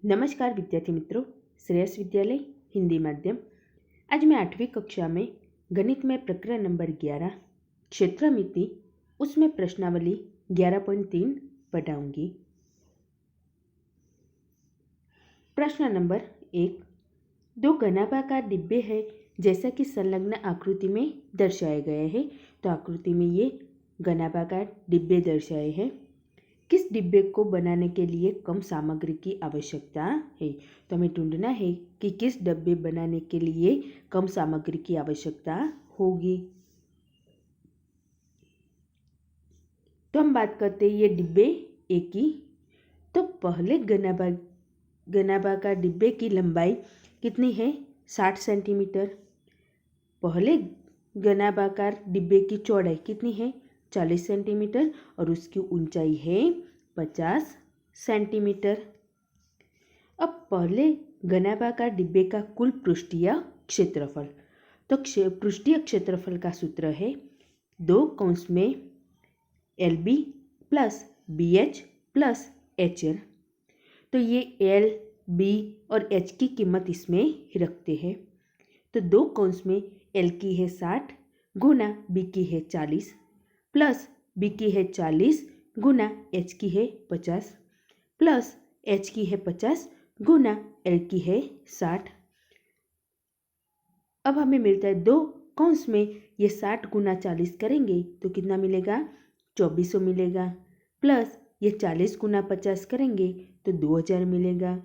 नमस्कार विद्यार्थी मित्रों, श्रेयस विद्यालय हिंदी माध्यम। आज मैं 8वीं कक्षा में गणित में प्रकरण नंबर 11 क्षेत्रमिति उसमें प्रश्नावली 11.3 पढ़ाऊंगी। प्रश्न नंबर 1। दो घनाभाकार डिब्बे हैं जैसा कि संलग्न आकृति में दर्शाए गए हैं। तो आकृति में ये घनाभाकार डिब्बे दर्शाए हैं। किस डिब्बे को बनाने के लिए कम सामग्री की आवश्यकता है? तो हमें ढूंढना है कि किस डिब्बे बनाने के लिए कम सामग्री की आवश्यकता होगी। तो हम बात करते हैं ये डिब्बे ए की। तो पहले घनाभाकार डिब्बे की लंबाई कितनी है? 60 सेंटीमीटर। पहले घनाभाकार डिब्बे की चौड़ाई कितनी है? 40 सेंटीमीटर और उसकी ऊंचाई है 50 सेंटीमीटर। अब पहले घनाभाकार डिब्बे का कुल पृष्ठीय क्षेत्रफल। तो पृष्ठीय क्षेत्रफल का सूत्र है 2 कौंस में LB plus BH plus HL। तो ये L, B और H की कीमत इसमें रखते हैं। तो 2 कौंस में L की है 60 गुना B की है 40 प्लस B की है 40 गुना H की है 50 प्लस H की है 50 गुना L की है 60। अब हमें मिलता है 2 कौंस में ये 60 गुना 40 करेंगे तो कितना मिलेगा? 2400 मिलेगा। प्लस ये 40 गुना 50 करेंगे तो 2000 मिलेगा।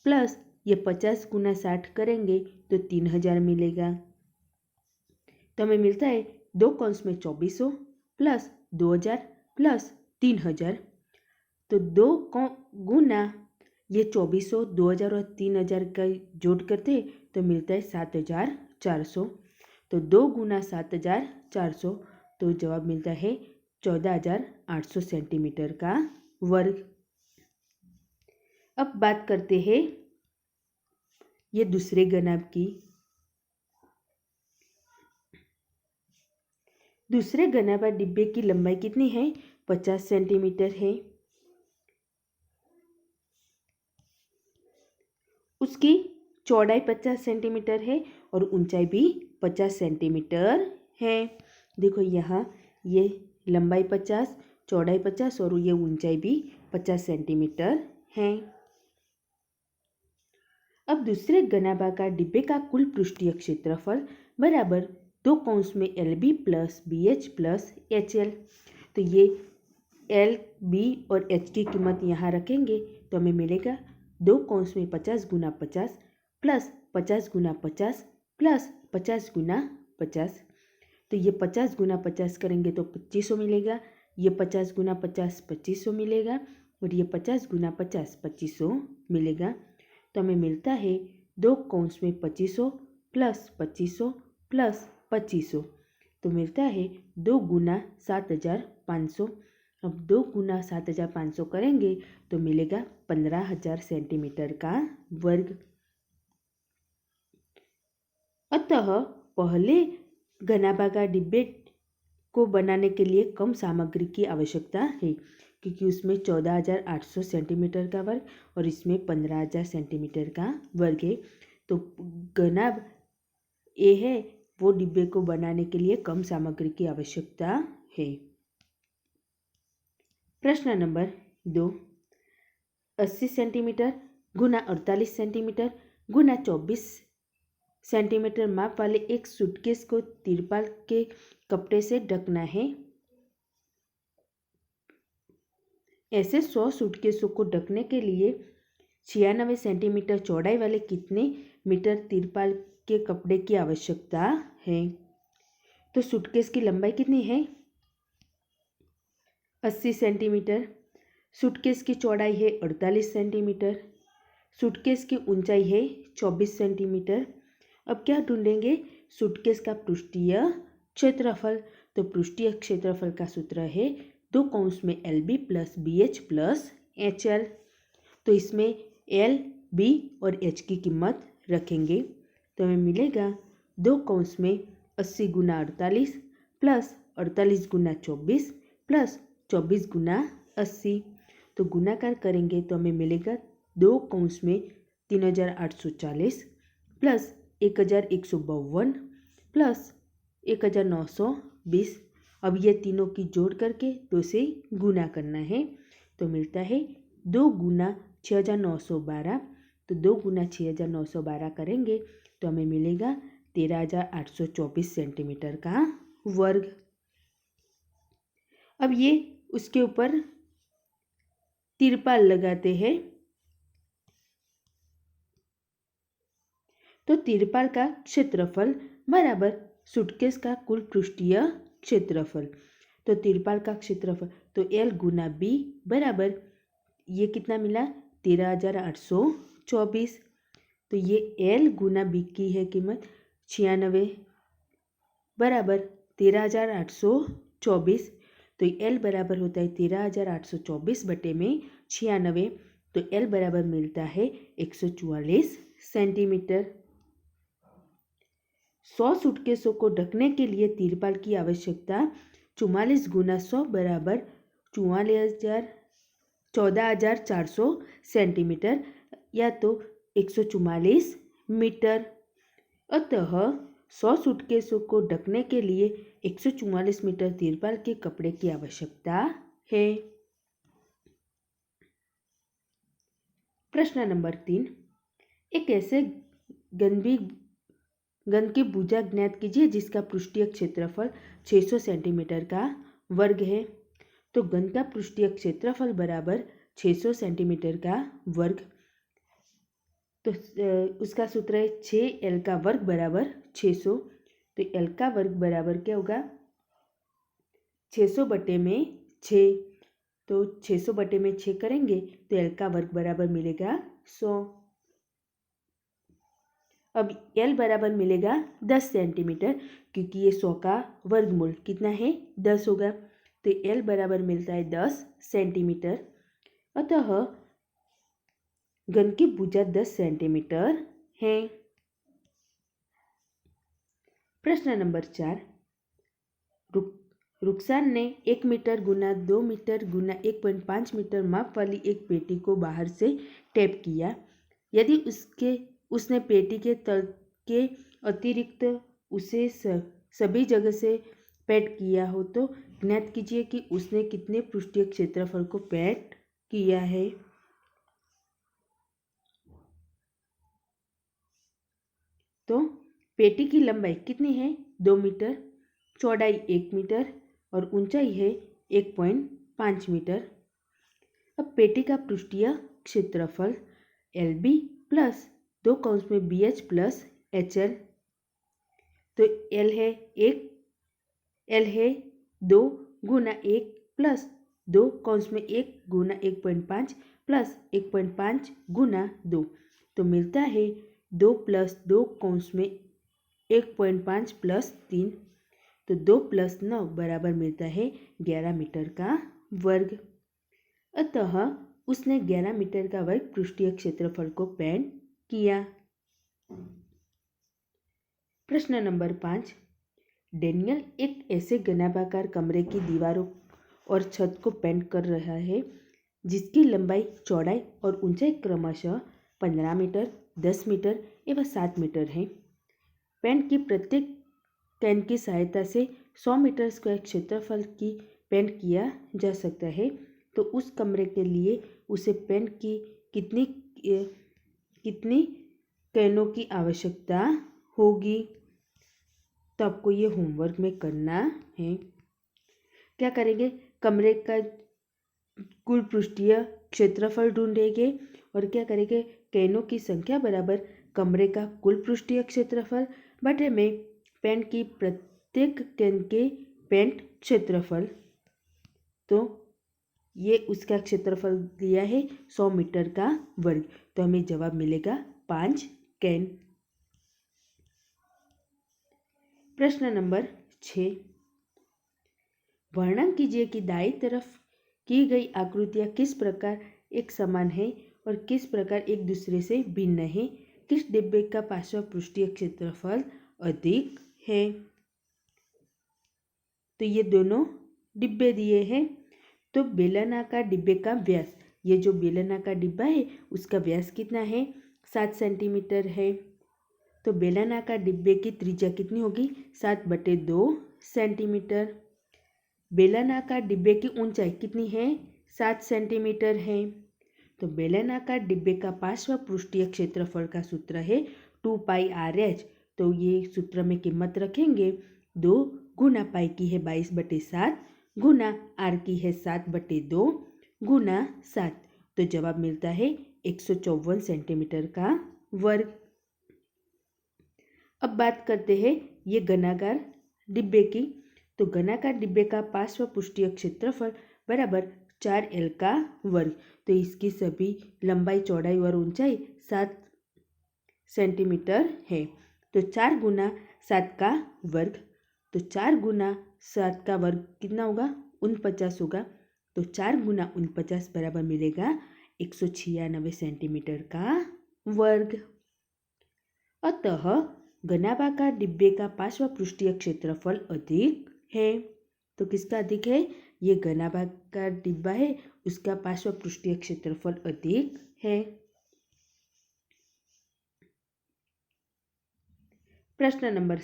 प्लस ये 50 गुना 60 करेंगे तो 3000 मिलेगा। तो हमें मिलता है 2 कौंस में 2400 प्लस 2000 प्लस 3000। तो 2 गुना ये 2400, 2000 और 3000 का जोड़ करते तो मिलता है 7400। तो 2 गुना 7400 तो जवाब मिलता है 14800 सेंटीमीटर का वर्ग। अब बात करते हैं ये दूसरे घनाभ की। दूसरे घनाभार डिब्बे की लंबाई कितनी है? 50 सेंटीमीटर है। उसकी चौड़ाई 50 सेंटीमीटर है और ऊंचाई भी 50 सेंटीमीटर है। देखो यहाँ ये लंबाई 50, चौड़ाई 50 और ये ऊंचाई भी 50 सेंटीमीटर है। अब दूसरे घनाभाकार डिब्बे का कुल पृष्ठीय क्षेत्रफल बराबर 2 कौंस में LB plus BH plus HL। तो ये L, B और H की कीमत यहाँ रखेंगे तो हमें मिलेगा 2 कौंस में 50 गुना 50 प्लस 50 गुना 50 प्लस 50 गुना 50। तो ये 50 गुना 50 करेंगे तो 2500 मिलेगा। ये 50 गुना 50 2500 मिलेगा और ये 50 गुना 50 2500 मिलेगा। तो हमें मिलता है 2 कौंस में 2500 प्लस 2500 प्लस 2500। तो मिलता है 2 गुना 7500। अब 2 गुना 7500 करेंगे तो मिलेगा 15000 सेंटीमीटर का वर्ग। अतः पहले घनाभाकार डिब्बे को बनाने के लिए कम सामग्री की आवश्यकता है क्योंकि उसमें 14800 सेंटीमीटर का वर्ग और इसमें 15000 सेंटीमीटर का वर्ग है। तो घनाभ ए है वो डिब्बे को बनाने के लिए कम सामग्री की आवश्यकता है। प्रश्न नंबर 2। 80 सेंटीमीटर गुना 48 सेंटीमीटर गुना 24 सेंटीमीटर माप वाले एक सूटकेस को तिरपाल के कपड़े से ढकना है। ऐसे 100 सूटकेसों को ढकने के लिए 96 सेंटीमीटर चौड़ाई वाले कितने मीटर तिरपाल के कपड़े की आवश्यकता है? तो सूटकेस की लंबाई कितनी है? 80 सेंटीमीटर। सूटकेस की चौड़ाई है 48 सेंटीमीटर। सूटकेस की ऊंचाई है 24 सेंटीमीटर। अब क्या ढूंढेंगे? सूटकेस का पृष्ठीय क्षेत्रफल। तो पृष्ठीय क्षेत्रफल का सूत्र है 2 कौंस में LB plus BH plus HL। तो इसमें L, B और H की कीमत रखेंगे तो हमें मिलेगा 2 कौंस में 80 गुना 48 प्लस 48 गुना 24 प्लस 24 गुना 80। तो गुणाकार करेंगे तो हमें मिलेगा दो कौंस में 3840 प्लस 1152 प्लस 1920। अब ये तीनों की जोड़ करके 2 से गुना करना है तो मिलता है 2 गुना 6912। तो 2 गुना 6912 करेंगे तो हमें मिलेगा 13824 सेंटीमीटर का वर्ग। अब ये उसके ऊपर तिरपाल लगाते हैं तो तिरपाल का क्षेत्रफल बराबर सूटकेस का कुल पृष्ठीय क्षेत्रफल। तो तिरपाल का क्षेत्रफल तो L गुना B बराबर ये कितना मिला 13824। तो ये L गुना B की है कीमत 96 बराबर 13824। तो L बराबर होता है 13824 बटे में 96। तो L बराबर मिलता है 144 सेंटीमीटर। 100 सूटकेसों को ढकने के लिए तिरपाल की आवश्यकता 44 गुना 100 बराबर 14,400 सेंटीमीटर या तो 144 मीटर। अतः 100 सूटकेसों को ढकने के लिए 144 मीटर तिरपाल के कपड़े की आवश्यकता है। प्रश्न नंबर 3, एक ऐसे घन की भुजा ज्ञात कीजिए जिसका पृष्ठीय क्षेत्रफल 600 सेंटीमीटर का वर्ग है। तो घन का पृष्ठीय क्षेत्रफल बराबर 600 सेंटीमीटर का वर्ग। तो उसका सूत्र है 6L का वर्ग बराबर 600। तो L का वर्ग बराबर क्या होगा 600 बटे में 6। तो 600 बटे में 6 करेंगे तो L का वर्ग बराबर मिलेगा 100। अब L बराबर मिलेगा 10 सेंटीमीटर क्योंकि ये 100 का वर्गमूल कितना है 10 होगा। तो L बराबर मिलता है 10 सेंटीमीटर। अतः घन की भुजा 10 सेंटीमीटर है। प्रश्न नंबर 4, रुखसार ने 1 मीटर गुना 2 मीटर गुना 1.5 मीटर माप वाली एक पेटी को बाहर से टेप किया। यदि उसने पेटी के तल के अतिरिक्त उसे सभी जगह से पैड किया हो तो ज्ञात कीजिए कि उसने कितने पृष्ठीय क्षेत्रफल को पैड किया है। तो पेटी की लंबाई कितनी है 2 मीटर, चौड़ाई 1 मीटर और ऊंचाई है 1.5 मीटर। अब पेटी का पृष्ठीय क्षेत्रफल LB प्लस 2 कौंस में BH प्लस HL। तो L है 2 गुना 1 प्लस 2 कौंस में 1 गुना 1.5 प्लस 1.5 गुना 2। तो मिलता है 2 प्लस 2 कौंस में 1.5 प्लस 3। तो 2 प्लस 9 बराबर मिलता है 11 मीटर का वर्ग। अतः उसने 11 मीटर का वर्ग पृष्ठीय क्षेत्रफल को पैड किया। प्रश्न नंबर 5, डेनियल एक ऐसे घनाभागाकार कमरे की दीवारों और छत को पेंट कर रहा है जिसकी लंबाई, चौड़ाई और ऊंचाई क्रमशः 15 मीटर, 10 मीटर एवं 7 मीटर है। पेंट की प्रत्येक कैन की सहायता से 100 मीटर स्क्वायर क्षेत्रफल की पेंट किया जा सकता है। तो उस कमरे के लिए उसे पेंट की कितनी कैनों की आवश्यकता होगी। तो आपको ये होमवर्क में करना है। क्या करेंगे, कमरे का कुल पृष्ठीय क्षेत्रफल ढूंढेंगे और क्या करेंगे, कैनों की संख्या बराबर कमरे का कुल पृष्ठीय क्षेत्रफल बटे में पेंट की प्रत्येक कैन के पेंट क्षेत्रफल। तो ये उसका क्षेत्रफल दिया है 100 मीटर का वर्ग। तो हमें जवाब मिलेगा 5 कैन। प्रश्न नंबर 6, वर्णन कीजिए कि दाईं तरफ की गई आकृतियाँ किस प्रकार एक समान है और किस प्रकार एक दूसरे से भिन्न है। किस डिब्बे का पार्श्व पृष्ठीय क्षेत्रफल अधिक है। तो ये दोनों डिब्बे दिए हैं। तो बेलनाकार डिब्बे का व्यास ये जो बेलनाकार डिब्बा है उसका व्यास कितना है, 7 सेंटीमीटर है। तो बेलनाकार डिब्बे की त्रिज्या कितनी होगी, 7/2 सेंटीमीटर। बेलनाकार डिब्बे की ऊंचाई कितनी है, 7 सेंटीमीटर है। तो बेलनाकार डिब्बे का पार्श्व पृष्ठीय क्षेत्रफल का सूत्र है 2πRh। तो ये सूत्र में कीमत रखेंगे, 2 गुना पाई की है 22/7 गुना आर की है 7/2 गुना 7। तो जवाब मिलता है 154 सेंटीमीटर का वर्ग। अब बात करते हैं ये घनाकार डिब्बे की। तो घनाकार डिब्बे का पार्श्व पृष्ठीय क्षेत्रफल बराबर 4L का वर्ग। तो इसकी सभी लंबाई, चौड़ाई और ऊंचाई 7 सेंटीमीटर है। तो 4 गुना 7 का वर्ग, तो 4 गुना 7 का वर्ग कितना होगा, 49 होगा। तो 4 गुना 49 बराबर मिलेगा 196 सेंटीमीटर का वर्ग। अतः घनाभाकार डिब्बे का पार्श्व पृष्ठीय क्षेत्रफल अधिक है। तो किसका अधिक है, ये घनाभाकार डिब्बा है उसका पार्श्व पृष्ठीय क्षेत्रफल अधिक है। प्रश्न नंबर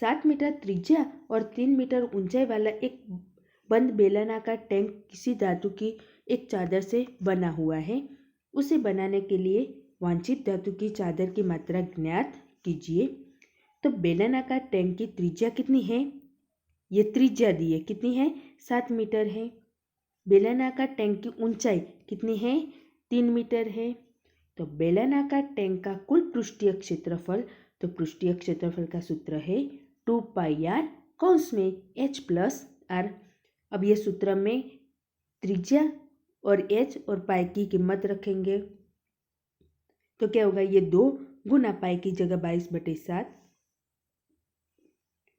7 मीटर त्रिज्या और 3 मीटर ऊंचाई वाला एक बंद बेलनाकार टैंक किसी धातु की एक चादर से बना हुआ है। उसे बनाने के लिए वांछित धातु की चादर की मात्रा ज्ञात कीजिए। तो बेलनाकार टैंक की त्रिज्या कितनी है, ये त्रिज्या दी है, कितनी है, 7 मीटर है। बेलनाकार टैंक की ऊंचाई कितनी है, 3 मीटर है। तो बेलनाकार टैंक का कुल पृष्ठीय क्षेत्रफल, तो पृष्ठीय क्षेत्रफल का सूत्र है 2πr कौंस में h+r। अब ये सूत्र में त्रिज्या और h और पाई की कीमत रखेंगे। तो क्या होगा, ये 2 गुना पाई की जगह 22/7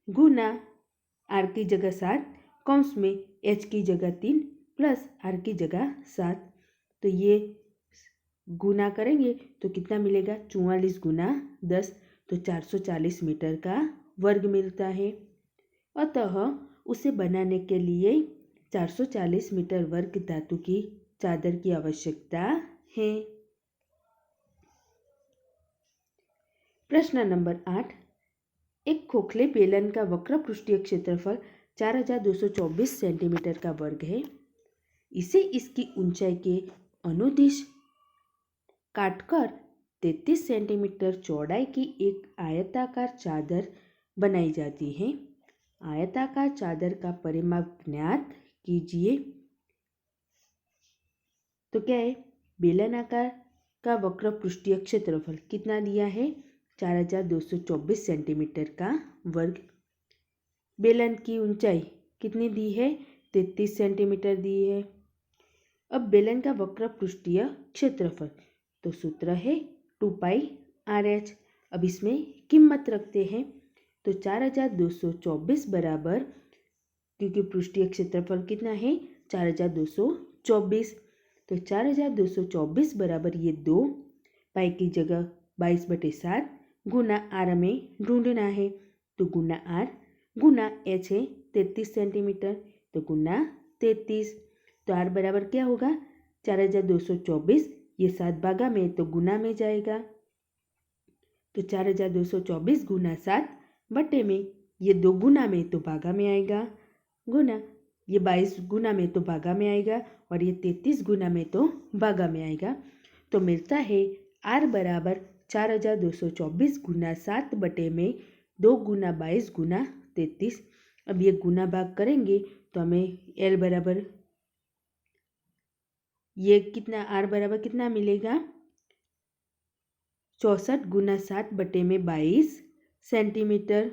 गुना r की जगह 7 कौंस में h की जगह 3 प्लस r की जगह 7। तो ये गुना करेंगे तो कितना मिलेगा, 44 गुना 10, तो 440 मीटर का वर्ग मिलता है। अतः उसे बनाने के लिए 440 मीटर वर्ग धातु की चादर की आवश्यकता है। प्रश्न नंबर 8, एक खोखले बेलन का वक्र पृष्ठीय क्षेत्रफल 4224 सेंटीमीटर का वर्ग है। इसे इसकी ऊंचाई के अनुदिश काटकर 33 सेंटीमीटर चौड़ाई की एक आयताकार चादर बनाई जाती है। आयताकार चादर का परिमाप ज्ञात कीजिए। तो क्या है, बेलनाकार का वक्र पृष्ठीय क्षेत्रफल कितना दिया है, 4224 सेंटीमीटर का वर्ग। बेलन की ऊंचाई कितनी दी है, 33 सेंटीमीटर दी है। अब बेलन का वक्र पृष्ठीय क्षेत्रफल, तो सूत्र है 2πRh। अब इसमें कीमत रखते हैं। तो 4224 बराबर, क्योंकि पृष्ठीय क्षेत्रफल कितना है, 4224, तो 4224 बराबर ये 2 पाई की जगह 22/7 गुना आर में ढूंढना है। तो गुना आर गुना h है 33 सेंटीमीटर, तो गुना 33। तो आर बराबर क्या होगा, 4224, ये 7 भागा में तो गुना में जाएगा। तो 4224 गुना 7 बटे में, ये 2 गुना में तो भागा में आएगा, गुना ये 22 गुना में तो भागा में आएगा और ये 33 गुना में तो भागा में आएगा। तो मिलता है आर बराबर 4224 गुना 7 बटे में 2 गुना 22 गुना 33। अब ये गुना भाग करेंगे तो हमें एल बराबर ये कितना, आर बराबर कितना मिलेगा, 64 गुना 7 बटे में 22 सेंटीमीटर।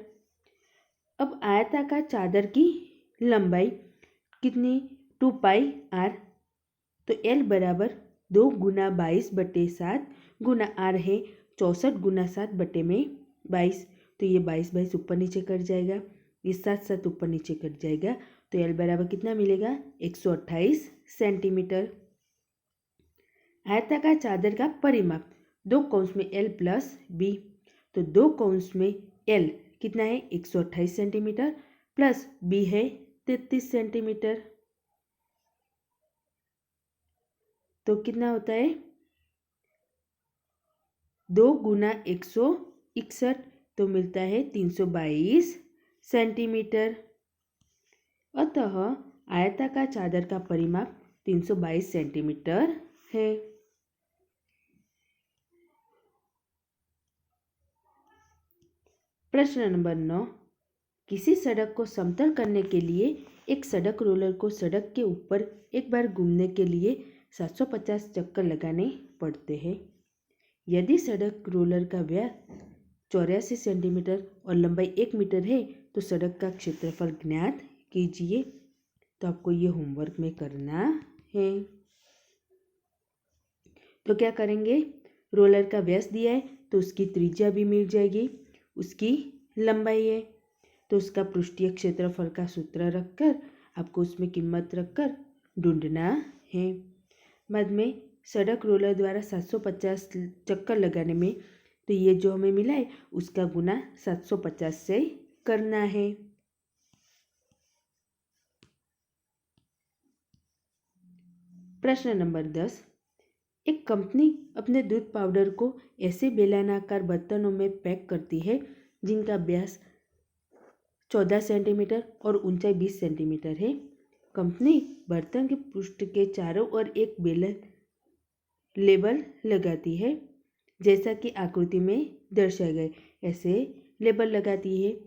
अब आयताकार चादर की लंबाई कितनी, 2πr। तो एल बराबर 2 गुना 22/7 गुना आर है 64 गुना 7 बटे में 22। तो ये 22 ऊपर नीचे कट जाएगा, ये 7 ऊपर नीचे कट जाएगा। तो एल बराबर कितना मिलेगा, 128 सेंटीमीटर। आयताकार चादर का परिमाप, 2 कौंस में एल प्लस बी। तो 2 कौंस में एल कितना है, 128 सेंटीमीटर प्लस बी है 33 सेंटीमीटर। तो कितना होता है 2 गुना 161, तो मिलता है 322 सेंटीमीटर। अतः आयताकार चादर का परिमाप 322 सेंटीमीटर है। प्रश्न नंबर 9, किसी सड़क को समतल करने के लिए एक सड़क रोलर को सड़क के ऊपर एक बार घूमने के लिए 750 चक्कर लगाने पड़ते हैं। यदि सड़क रोलर का व्यास 84 सेंटीमीटर और लंबाई 1 मीटर है तो सड़क का क्षेत्रफल ज्ञात कीजिए। तो आपको ये होमवर्क में करना है। तो क्या करेंगे, रोलर का व्यास दिया है तो उसकी त्रिज्या भी मिल जाएगी, उसकी लंबाई है तो उसका पृष्ठीय क्षेत्रफल का सूत्र रखकर आपको उसमें कीमत रखकर ढूंढना है। बाद में सड़क रोलर द्वारा 750 चक्कर लगाने में तो ये जो हमें मिला है उसका गुना 750 से करना है। प्रश्न नंबर 10, एक कंपनी अपने दूध पाउडर को ऐसे बेलनाकार बर्तनों में पैक करती है जिनका व्यास 14 सेंटीमीटर और ऊंचाई 20 सेंटीमीटर है। कंपनी बर्तन के पृष्ठ के चारों ओर एक लेबल लगाती है, जैसा कि आकृति में दर्शाए गए ऐसे लेबल लगाती है।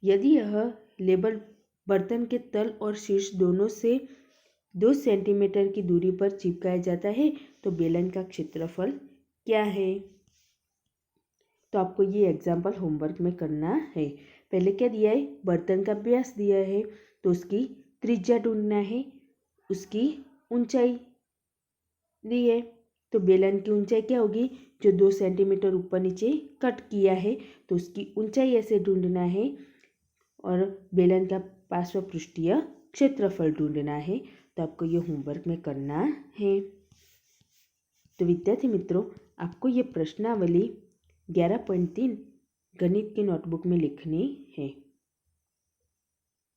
यदि यह लेबल बर्तन के तल और शीर्ष दोनों से 2 सेंटीमीटर की दूरी पर चिपकाया जाता है तो बेलन का क्षेत्रफल क्या है। तो आपको ये एग्जाम्पल होमवर्क में करना है। पहले क्या दिया है, बर्तन का व्यास दिया है तो उसकी त्रिज्या ढूंढना है, उसकी ऊंचाई दी है तो बेलन की ऊंचाई क्या होगी, जो 2 सेंटीमीटर ऊपर नीचे कट किया है तो उसकी ऊंचाई ऐसे ढूंढना है और बेलन का पार्श्व पृष्ठीय क्षेत्रफल ढूंढना है। तो आपको ये होमवर्क में करना है। तो विद्यार्थी मित्रों, आपको ये प्रश्नावली 11.3 गणित की नोटबुक में लिखनी है।